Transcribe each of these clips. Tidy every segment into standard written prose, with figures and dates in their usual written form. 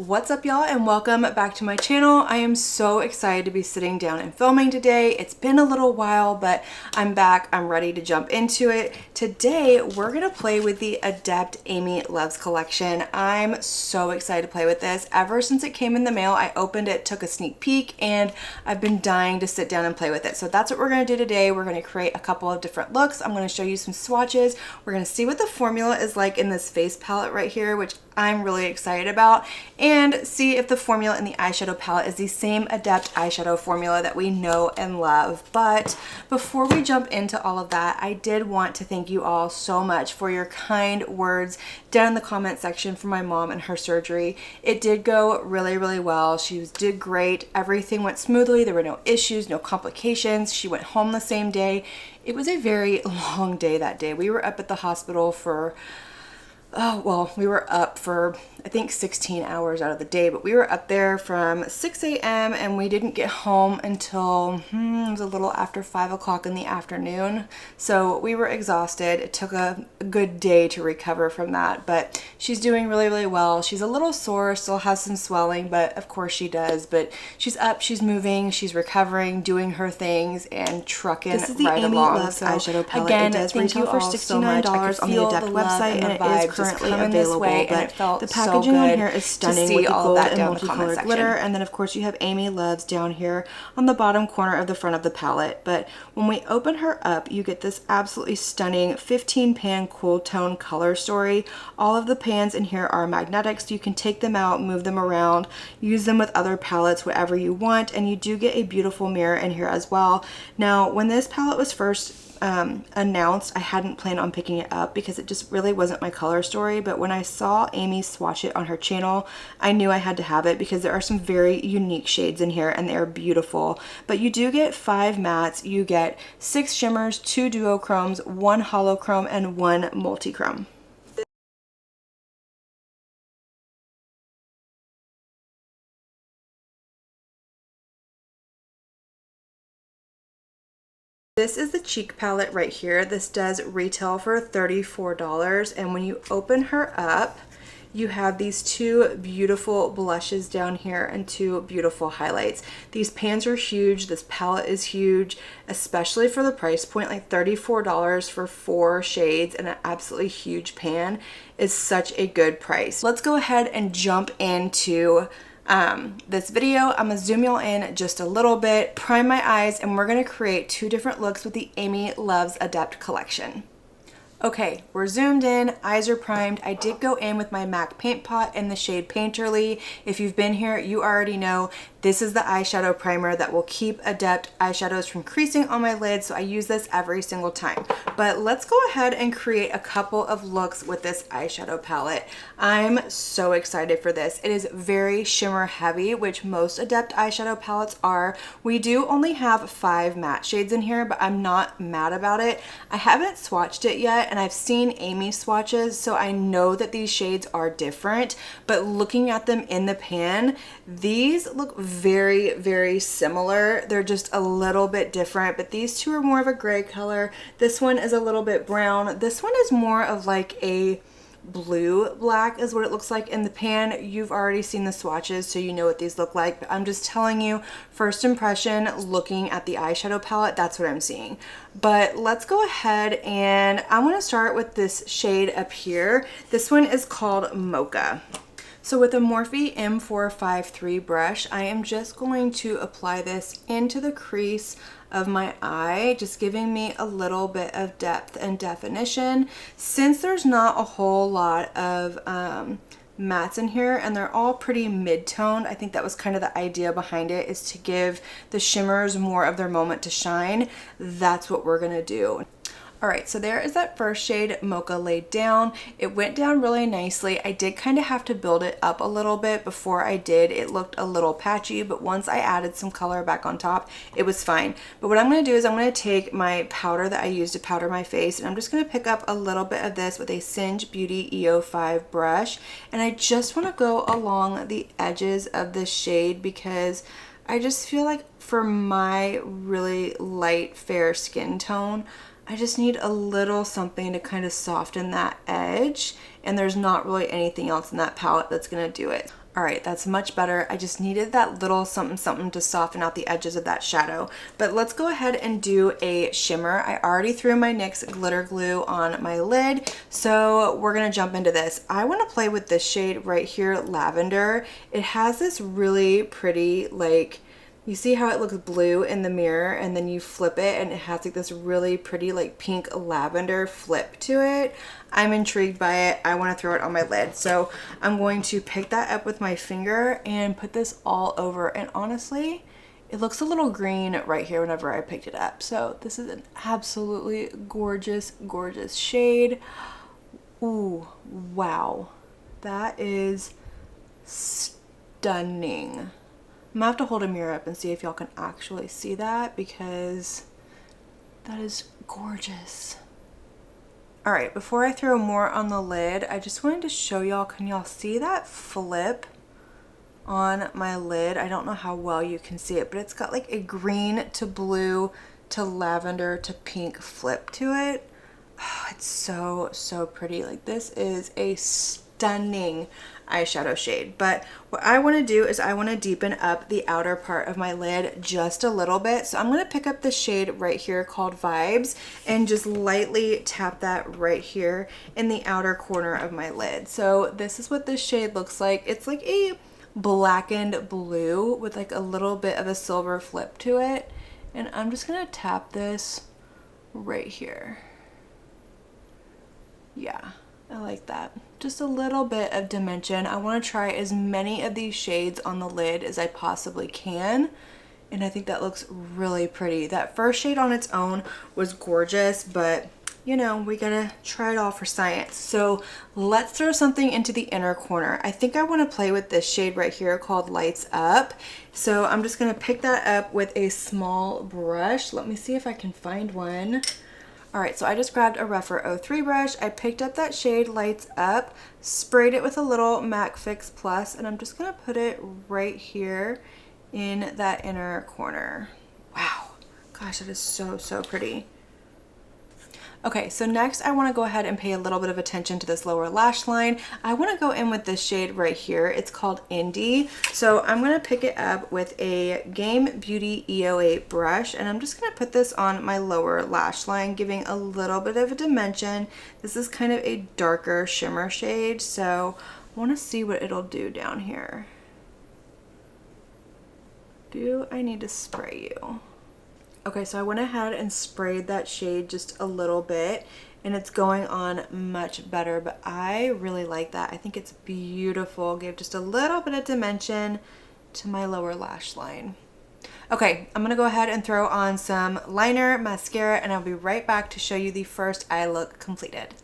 What's up, y'all, and welcome back to my channel. I am so excited to be sitting down and filming today. It's been a little while, but I'm back. I'm ready to jump into it. Today, we're gonna play with the Adept Amy Loves collection. I'm so excited to play with this. Ever since it came in the mail, I opened it, took a sneak peek, and I've been dying to sit down and play with it. So that's what we're gonna do today. We're gonna create a couple of different looks. I'm gonna show you some swatches. We're gonna see what the formula is like in this face palette right here, which I'm really excited about, and see if the formula in the eyeshadow palette is the same Adept eyeshadow formula that we know and love. But before we jump into all of that, I did want to thank you all so much for your kind words down in the comment section for my mom and her surgery. It did go really, really well. She did great. Everything went smoothly. There were no issues, no complications. She went home the same day. It was a very long day that day. We were up at the hospital for we were up for, I think, 16 hours out of the day, but we were up there from 6 a.m. and we didn't get home until it was a little after 5 o'clock in the afternoon. So we were exhausted. It took a good day to recover from that, but she's doing really, really well. She's a little sore, still has some swelling, but of course she does. But she's up, she's moving, she's recovering, doing her things, and trucking right along. This is the Amy Loves eyeshadow palette. Again, it does retail for $69 on the Adept website, and it is currently available, but the packaging on here is stunning with the gold and multicolored glitter. And then of course you have Amy Loves down here on the bottom corner of the front of the palette. But when we open her up, you get this absolutely stunning 15 pan cool tone color story. All of the pans in here are magnetic, so you can take them out, move them around, use them with other palettes, whatever you want, and you do get a beautiful mirror in here as well. Now, when this palette was first announced, I hadn't planned on picking it up because it just really wasn't my color story, but when I saw Amy swatch it on her channel, I knew I had to have it because there are some very unique shades in here and they're beautiful. But you do get 5 mattes, you get 6 shimmers, 2 duochromes, 1 holochrome, and 1 multichrome. This is the cheek palette right here. This does retail for $34, and when you open her up, you have these 2 beautiful blushes down here and 2 beautiful highlights. These pans are huge. This palette is huge, especially for the price point. Like $34 for 4 shades and an absolutely huge pan is such a good price. Let's go ahead and jump into this video. I'm gonna zoom y'all in just a little bit, prime my eyes, and we're gonna create 2 different looks with the Amy Loves Adept collection. Okay, we're zoomed in, eyes are primed. I did go in with my MAC paint pot in the shade Painterly. If you've been here, you already know this is the eyeshadow primer that will keep Adept eyeshadows from creasing on my lid, so I use this every single time. But let's go ahead and create a couple of looks with this eyeshadow palette. I'm so excited for this. It is very shimmer heavy, which most Adept eyeshadow palettes are. We do only have 5 matte shades in here, but I'm not mad about it. I haven't swatched it yet, and I've seen Amy swatches, so I know that these shades are different, but looking at them in the pan, these look very, very similar. They're just a little bit different, but these 2 are more of a gray color. This one is a little bit brown. This one is more of like a blue black is what it looks like in the pan. You've already seen the swatches, so you know what these look like, but I'm just telling you, first impression looking at the eyeshadow palette, that's what I'm seeing. But let's go ahead, and I want to start with this shade up here. This one is called Mocha. So with a Morphe M453 brush, I am just going to apply this into the crease of my eye, just giving me a little bit of depth and definition. Since there's not a whole lot of mattes in here and they're all pretty mid-toned, I think that was kind of the idea behind it, is to give the shimmers more of their moment to shine. That's what we're gonna do. All right, so there is that first shade, Mocha, laid down. It went down really nicely. I did kind of have to build it up a little bit before I did. It looked a little patchy, but once I added some color back on top, it was fine. But what I'm gonna do is I'm gonna take my powder that I use to powder my face, and I'm just gonna pick up a little bit of this with a Singe Beauty EO5 brush, and I just wanna go along the edges of this shade because I just feel like for my really light, fair skin tone, I just need a little something to kind of soften that edge, and there's not really anything else in that palette that's gonna do it. All right, that's much better. I just needed that little something something to soften out the edges of that shadow. But let's go ahead and do a shimmer. I already threw my NYX glitter glue on my lid, so we're gonna jump into this. I wanna play with this shade right here, Lavender. It has this really pretty, like, you see how it looks blue in the mirror, and then you flip it and it has like this really pretty like pink lavender flip to it. I'm intrigued by it. I want to throw it on my lid. So I'm going to pick that up with my finger and put this all over. And honestly, it looks a little green right here whenever I picked it up. So this is an absolutely gorgeous, gorgeous shade. Ooh, wow. That is stunning. I'm gonna have to hold a mirror up and see if y'all can actually see that, because that is gorgeous. All right, before I throw more on the lid, I just wanted to show y'all, can y'all see that flip on my lid? I don't know how well you can see it, but it's got like a green to blue to lavender to pink flip to it. Oh, it's so, so pretty. Like, this is a stunning eyeshadow shade. But what I want to do is I want to deepen up the outer part of my lid just a little bit. So I'm going to pick up the shade right here called Vibes and just lightly tap that right here in the outer corner of my lid. So this is what this shade looks like. It's like a blackened blue with like a little bit of a silver flip to it. And I'm just going to tap this right here. Yeah, I like that. Just a little bit of dimension. I want to try as many of these shades on the lid as I possibly can. And I think that looks really pretty. That first shade on its own was gorgeous, but you know, we gotta try it all for science. So let's throw something into the inner corner. I think I want to play with this shade right here called Lights Up. So I'm just gonna pick that up with a small brush. Let me see if I can find one. All right, so I just grabbed a Rephr 03 brush. I picked up that shade Lights Up, sprayed it with a little MAC Fix Plus, and I'm just gonna put it right here in that inner corner. Wow, gosh, that is so, so pretty. Okay, so next I want to go ahead and pay a little bit of attention to this lower lash line. I want to go in with this shade right here. It's called Indie. So I'm going to pick it up with a Game Beauty EO8 brush, and I'm just going to put this on my lower lash line, giving a little bit of a dimension. This is kind of a darker shimmer shade, so I want to see what it'll do down here. Do I need to spray you? Okay, so I went ahead and sprayed that shade just a little bit, and it's going on much better, but I really like that. I think it's beautiful. Give just a little bit of dimension to my lower lash line. Okay, I'm gonna go ahead and throw on some liner, mascara, and I'll be right back to show you the first eye look completed.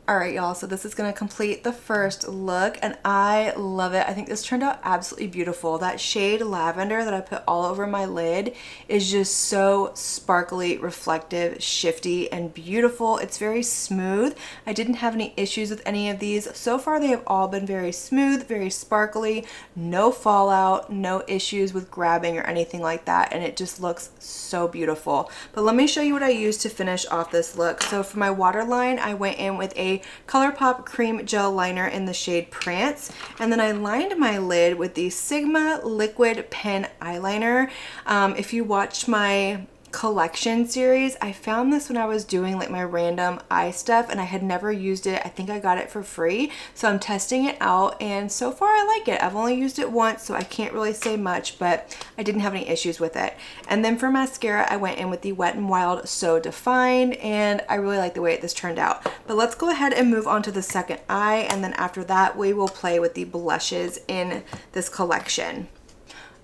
All right, y'all, so this is gonna complete the first look, and I love it. I think this turned out absolutely beautiful. That shade Lavender that I put all over my lid is just so sparkly, reflective, shifty, and beautiful. It's very smooth. I didn't have any issues with any of these. So far, they have all been very smooth, very sparkly, no fallout, no issues with grabbing or anything like that, and it just looks so beautiful. But let me show you what I used to finish off this look. So for my waterline, I went in with a ColourPop cream gel liner in the shade Prance, and then I lined my lid with the Sigma liquid pen eyeliner. If you watched my collection series, I found this when I was doing like my random eye stuff, and I had never used it. I think I got it for free, so I'm testing it out, and so far I like it. I've only used it once, so I can't really say much, but I didn't have any issues with it. And then for mascara, I went in with the Wet n Wild So Defined, and I really like the way this turned out. But let's go ahead and move on to the second eye, and then after that we will play with the blushes in this collection.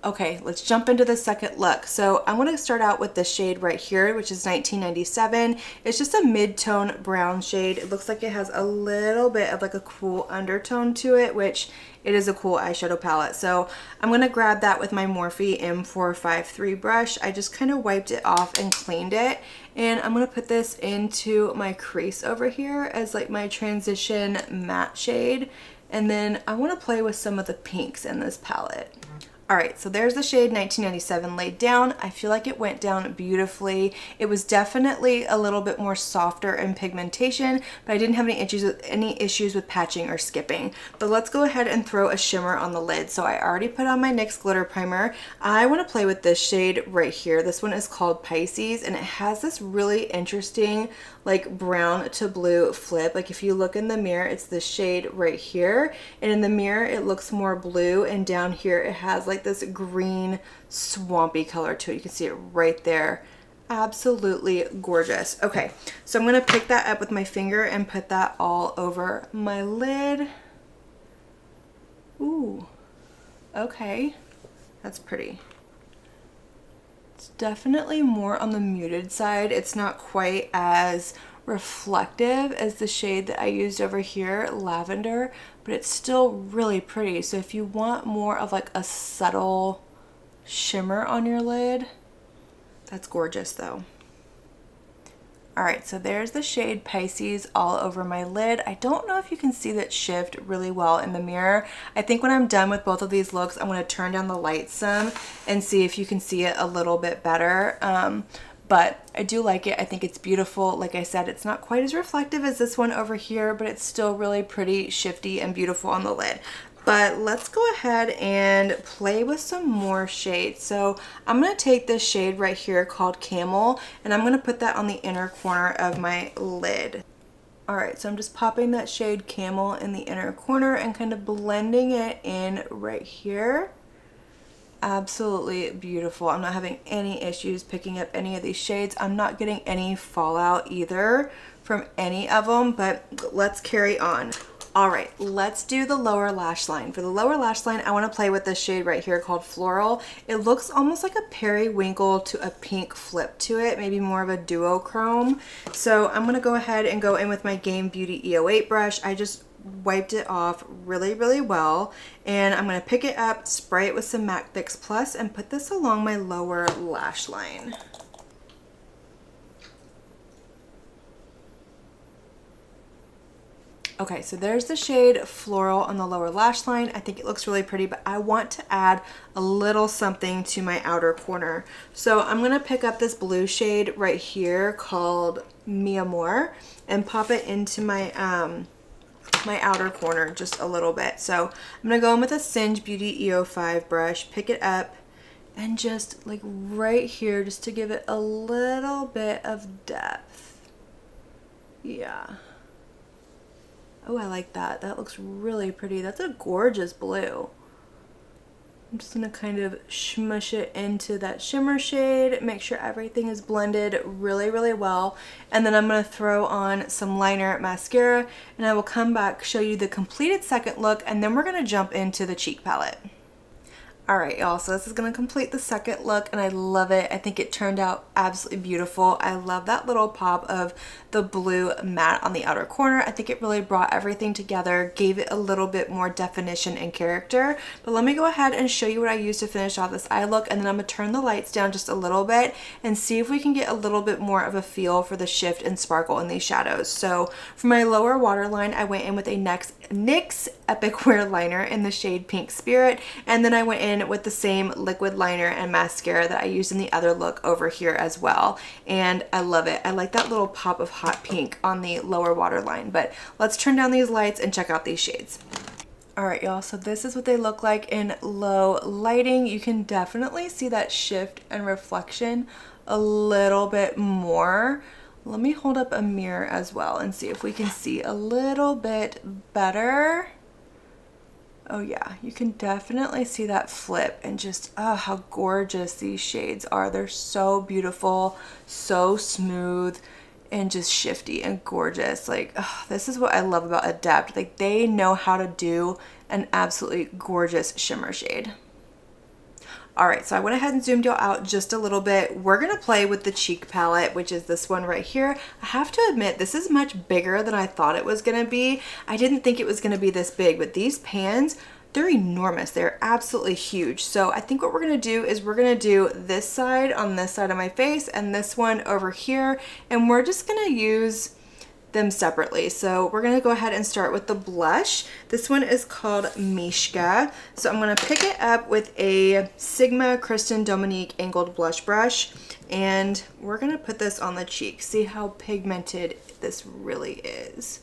Okay, let's jump into the second look. So I'm going to start out with this shade right here, which is 1997. It's just a mid-tone brown shade. It looks like it has a little bit of like a cool undertone to it, which it is a cool eyeshadow palette. So I'm going to grab that with my Morphe M453 brush. I just kind of wiped it off and cleaned it. And I'm going to put this into my crease over here as like my transition matte shade. And then I want to play with some of the pinks in this palette. All right, so there's the shade 1997 laid down. I feel like it went down beautifully. It was definitely a little bit more softer in pigmentation, but I didn't have any issues with patching or skipping. But let's go ahead and throw a shimmer on the lid. So I already put on my NYX glitter primer. I want to play with this shade right here. This one is called Pisces, and it has this really interesting like brown to blue flip. Like if you look in the mirror, it's this shade right here, and in the mirror it looks more blue, and down here it has like this green swampy color to it. You can see it right there. Absolutely gorgeous. Okay, so I'm gonna pick that up with my finger and put that all over my lid. Ooh, okay, that's pretty. It's definitely more on the muted side. It's not quite as reflective as the shade that I used over here, Lavender, but it's still really pretty. So if you want more of like a subtle shimmer on your lid, that's gorgeous though. All right, so there's the shade Pisces all over my lid. I don't know if you can see that shift really well in the mirror. I think when I'm done with both of these looks, I'm gonna turn down the light some and see if you can see it a little bit better. But I do like it. I think it's beautiful. Like I said, it's not quite as reflective as this one over here, but it's still really pretty, shifty, and beautiful on the lid. But let's go ahead and play with some more shades. So I'm going to take this shade right here called Camel, and I'm going to put that on the inner corner of my lid. All right, so I'm just popping that shade Camel in the inner corner and kind of blending it in right here. Absolutely beautiful. I'm not having any issues picking up any of these shades. I'm not getting any fallout either from any of them, but let's carry on. All right, let's do the lower lash line. For the lower lash line, I want to play with this shade right here called Floral. It looks almost like a periwinkle to a pink flip to it, maybe more of a duochrome. So I'm going to go ahead and go in with my Game Beauty E08 brush. I just wiped it off really, really well, and I'm going to pick it up, spray it with some MAC Fix Plus, and put this along my lower lash line. Okay, so there's the shade Floral on the lower lash line. I think it looks really pretty, but I want to add a little something to my outer corner. So I'm gonna pick up this blue shade right here called Mi Amor and pop it into my my outer corner just a little bit. So I'm gonna go in with a Singe Beauty E05 brush, pick it up, and just like right here, just to give it a little bit of depth. Yeah. Oh, I like that. That looks really pretty. That's a gorgeous blue. I'm just going to kind of smush it into that shimmer shade, make sure everything is blended really, really well. And then I'm going to throw on some liner mascara, and I will come back, show you the completed second look, and then we're going to jump into the cheek palette. All right, y'all, so this is gonna complete the second look, and I love it. I think it turned out absolutely beautiful. I love that little pop of the blue matte on the outer corner. I think it really brought everything together, gave it a little bit more definition and character. But let me go ahead and show you what I used to finish off this eye look, and then I'm gonna turn the lights down just a little bit and see if we can get a little bit more of a feel for the shift and sparkle in these shadows. So for my lower waterline, I went in with a NYX Epic Wear liner in the shade Pink Spirit, and then I went in with the same liquid liner and mascara that I used in the other look over here as well, and I love it. I like that little pop of hot pink on the lower waterline. But let's turn down these lights and check out these shades. All right, y'all, so this is what they look like in low lighting. You can definitely see that shift and reflection a little bit more. Let me hold up a mirror as well and see if we can see a little bit better. Oh yeah, you can definitely see that flip, and just, oh, how gorgeous these shades are. They're so beautiful, so smooth, and just shifty and gorgeous. Like, oh, this is what I love about Adept. Like, they know how to do an absolutely gorgeous shimmer shade. All right, so I went ahead and zoomed y'all out just a little bit. We're gonna play with the cheek palette, which is this one right here. I have to admit, this is much bigger than I thought it was gonna be. I didn't think it was gonna be this big, but these pans, they're enormous. They're absolutely huge. So I think what we're gonna do is we're gonna do this side on this side of my face and this one over here, and we're just gonna use them separately. So we're gonna go ahead and start with the blush. This one is called Mishka. So I'm gonna pick it up with a Sigma Kristen Dominique angled blush brush, and we're gonna put this on the cheek. See how pigmented this really is.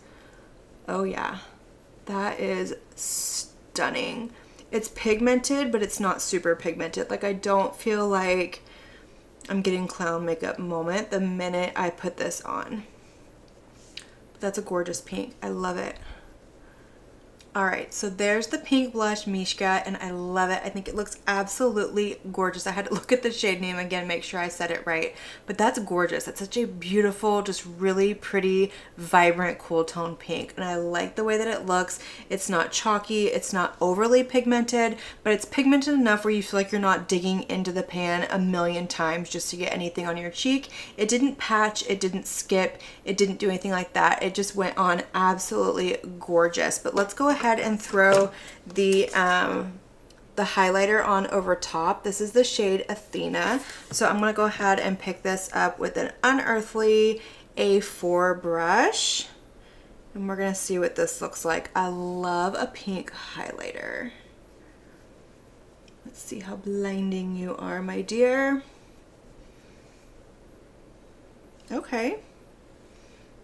Oh yeah, that is stunning. It's pigmented, but it's not super pigmented. Like, I don't feel like I'm getting clown makeup moment the minute I put this on. That's a gorgeous pink. I love it. All right, so there's the pink blush Mishka, and I love it. I think it looks absolutely gorgeous. I had to look at the shade name again, make sure I said it right, but that's gorgeous. It's such a beautiful, just really pretty, vibrant, cool tone pink, and I like the way that it looks. It's not chalky, it's not overly pigmented, but it's pigmented enough where you feel like you're not digging into the pan a million times just to get anything on your cheek. It didn't patch, it didn't skip, it didn't do anything like that. It just went on absolutely gorgeous. But let's go ahead and throw the highlighter on over top. This is the shade Athena. So I'm gonna go ahead and pick this up with an Unearthly A4 brush, and we're gonna see what this looks like. I love a pink highlighter. Let's see how blinding you are, my dear. Okay,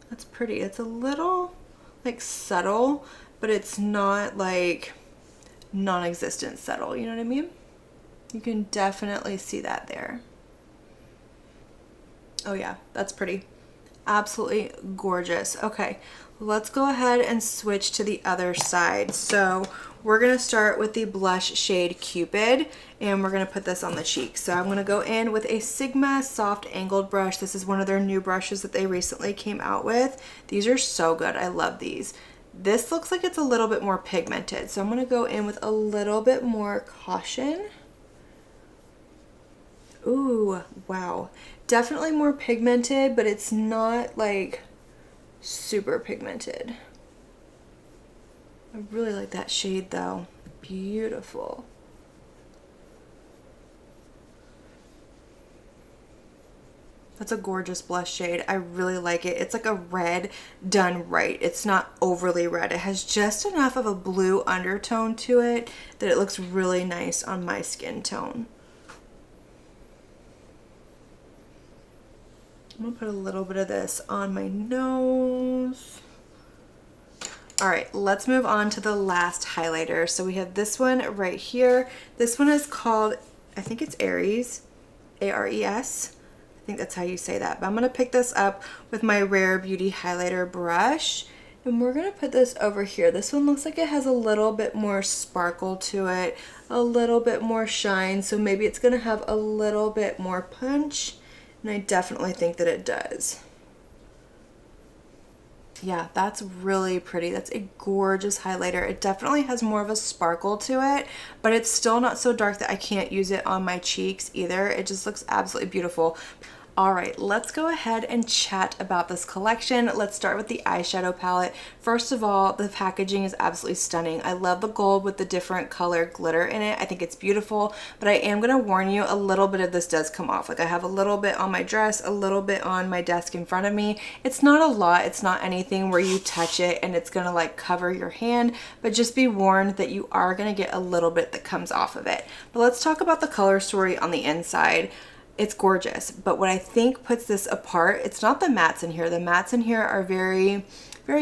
that's pretty. It's a little like subtle, but it's not like non-existent subtle, you know what I mean? You can definitely see that there. Oh yeah, that's pretty. Absolutely gorgeous. Okay, let's go ahead and switch to the other side. So we're gonna start with the blush shade Cupid, and we're gonna put this on the cheek. So I'm gonna go in with a Sigma soft angled brush. This is one of their new brushes that they recently came out with. These are so good, I love these. This looks like it's a little bit more pigmented, so I'm gonna go in with a little bit more caution. Ooh, wow. Definitely more pigmented, but it's not like super pigmented. I really like that shade though. Beautiful. That's a gorgeous blush shade. I really like it. It's like a red done right. It's not overly red. It has just enough of a blue undertone to it that it looks really nice on my skin tone. I'm gonna put a little bit of this on my nose. All right, let's move on to the last highlighter. So we have this one right here. This one is called, I think it's Aries, A-R-E-S. I think that's how you say that. But I'm gonna pick this up with my Rare Beauty highlighter brush, and we're gonna put this over here. This one looks like it has a little bit more sparkle to it, a little bit more shine, so maybe it's gonna have a little bit more punch, and I definitely think that it does. Yeah, that's really pretty. That's a gorgeous highlighter. It definitely has more of a sparkle to it, but it's still not so dark that I can't use it on my cheeks either. It just looks absolutely beautiful. All right, let's go ahead and chat about this collection. Let's start with the eyeshadow palette. First of all, the packaging is absolutely stunning. I love the gold with the different color glitter in it. I think it's beautiful, but I am gonna warn you, a little bit of this does come off. Like, I have a little bit on my dress, a little bit on my desk in front of me. It's not a lot. It's not anything where you touch it and it's gonna like cover your hand, but just be warned that you are gonna get a little bit that comes off of it. But let's talk about the color story on the inside. It's gorgeous, but what I think puts this apart, it's not the mattes in here. The mattes in here are very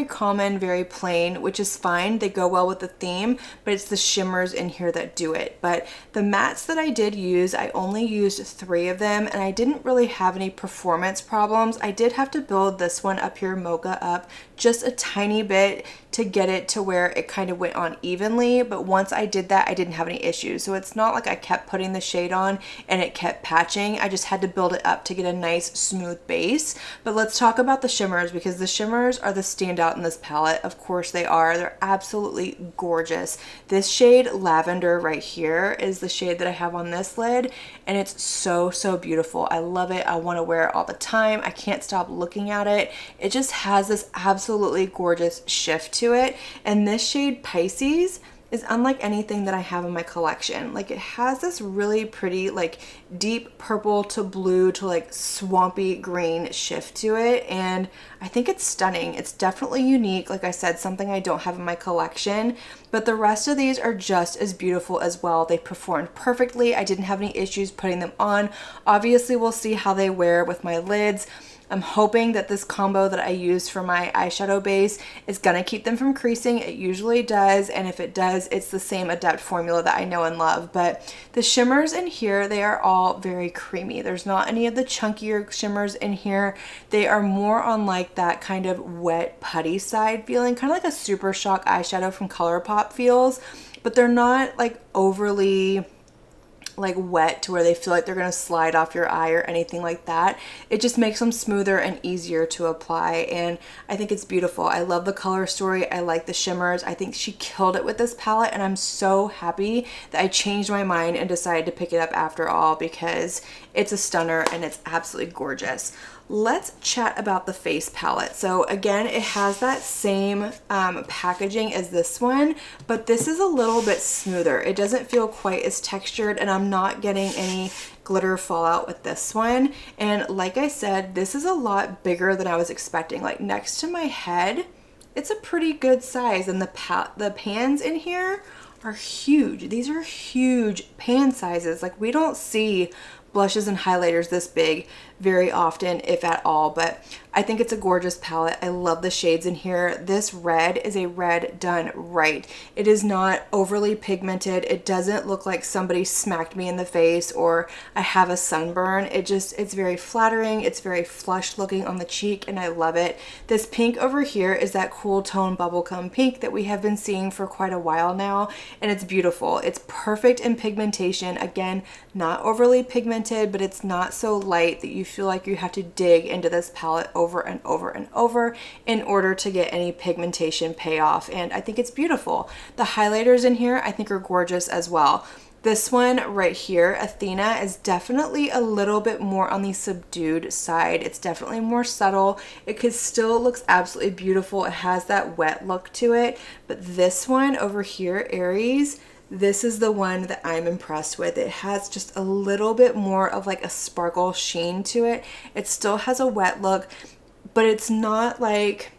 common, very plain, which is fine. They go well with the theme, but it's the shimmers in here that do it. But the mattes that I did use, I only used 3 of them, and I didn't really have any performance problems. I did have to build this one up here, Mocha, up just a tiny bit to get it to where it kind of went on evenly, but once I did that, I didn't have any issues. So it's not like I kept putting the shade on and it kept patching. I just had to build it up to get a nice smooth base. But let's talk about the shimmers, because the shimmers are the standout in this palette. Of course they are. They're absolutely gorgeous. This shade Lavender right here is the shade that I have on this lid, and it's so beautiful. I love it. I want to wear it all the time. I can't stop looking at it. It just has this absolutely gorgeous shift to it. And this shade Pisces is unlike anything that I have in my collection. Like, it has this really pretty, like, deep purple to blue to like swampy green shift to it, and I think it's stunning. It's definitely unique. Like I said, something I don't have in my collection, but the rest of these are just as beautiful as well. They performed perfectly. I didn't have any issues putting them on. Obviously, we'll see how they wear with my lids. I'm hoping that this combo that I use for my eyeshadow base is gonna keep them from creasing. It usually does, and if it does, it's the same Adept formula that I know and love. But the shimmers in here, they are all very creamy. There's not any of the chunkier shimmers in here. They are more on like that kind of wet putty side feeling, kind of like a Super Shock eyeshadow from ColourPop feels, but they're not like overly like wet to where they feel like they're gonna slide off your eye or anything like that. It just makes them smoother and easier to apply, and I think it's beautiful. I love the color story. I like the shimmers. I think she killed it with this palette, and I'm so happy that I changed my mind and decided to pick it up after all, because it's a stunner and it's absolutely gorgeous. Let's chat about the face palette. So again, it has that same packaging as this one, but this is a little bit smoother. It doesn't feel quite as textured, and I'm not getting any glitter fallout with this one. And like I said, this is a lot bigger than I was expecting. Like, next to my head, it's a pretty good size, and the pans in here are huge. These are huge pan sizes. Like, we don't see blushes and highlighters this big very often, if at all, but I think it's a gorgeous palette. I love the shades in here. This red is a red done right. It is not overly pigmented. It doesn't look like somebody smacked me in the face or I have a sunburn. It's very flattering. It's very flush looking on the cheek, and I love it. This pink over here is that cool tone bubblegum pink that we have been seeing for quite a while now, and it's beautiful. It's perfect in pigmentation. Again, not overly pigmented, but it's not so light that you feel like you have to dig into this palette over and over and over in order to get any pigmentation payoff, and I think it's beautiful. The highlighters in here I think are gorgeous as well. This one right here, Athena, is definitely a little bit more on the subdued side. It's definitely more subtle. It could still looks absolutely beautiful. It has that wet look to it, but this one over here, Aries, this is the one that I'm impressed with. It has just a little bit more of like a sparkle sheen to it. It still has a wet look, but it's not like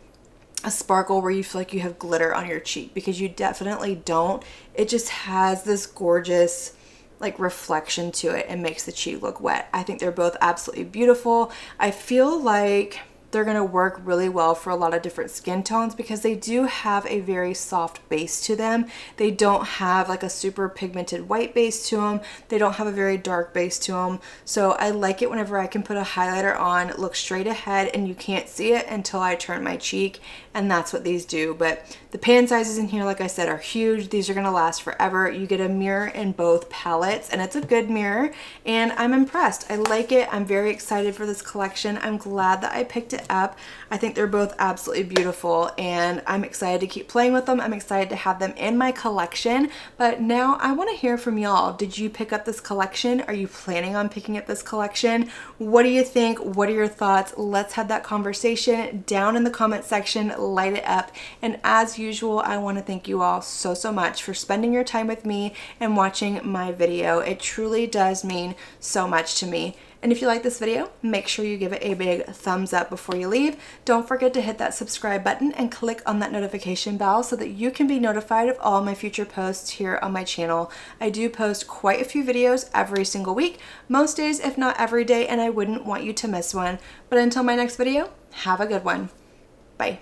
a sparkle where you feel like you have glitter on your cheek, because you definitely don't. It just has this gorgeous like reflection to it and makes the cheek look wet. I think they're both absolutely beautiful. I feel like they're going to work really well for a lot of different skin tones, because they do have a very soft base to them. They don't have like a super pigmented white base to them. They don't have a very dark base to them. So I like it whenever I can put a highlighter on, look straight ahead, and you can't see it until I turn my cheek, and that's what these do. But the pan sizes in here, like I said, are huge. These are going to last forever. You get a mirror in both palettes, and it's a good mirror, and I'm impressed. I like it. I'm very excited for this collection. I'm glad that I picked it up. I think they're both absolutely beautiful, and I'm excited to keep playing with them. I'm excited to have them in my collection. But now I want to hear from y'all. Did you pick up this collection? Are you planning on picking up this collection? What do you think? What are your thoughts? Let's have that conversation down in the comment section. Light it up. And as usual, I want to thank you all so much for spending your time with me and watching my video. It truly does mean so much to me. And if you like this video, make sure you give it a big thumbs up before you leave. Don't forget to hit that subscribe button and click on that notification bell so that you can be notified of all my future posts here on my channel. I do post quite a few videos every single week, most days if not every day, and I wouldn't want you to miss one. But until my next video, have a good one. Bye.